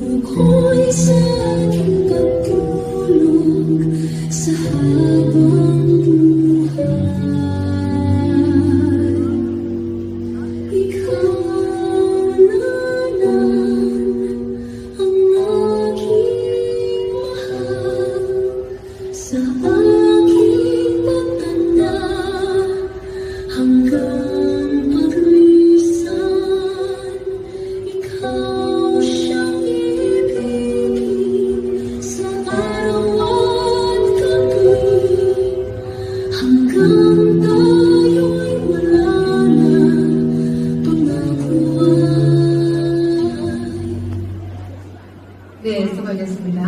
Ako'y sa aking pagtulog sa habang buhay. Ikaw na lang ang aking mahal sa aking pagtanda hanggang paglisan. Ikaw siyang ibigin sa araw at gabi hanggang tayo'y wala na pangako ay. 네, 수고하셨습니다.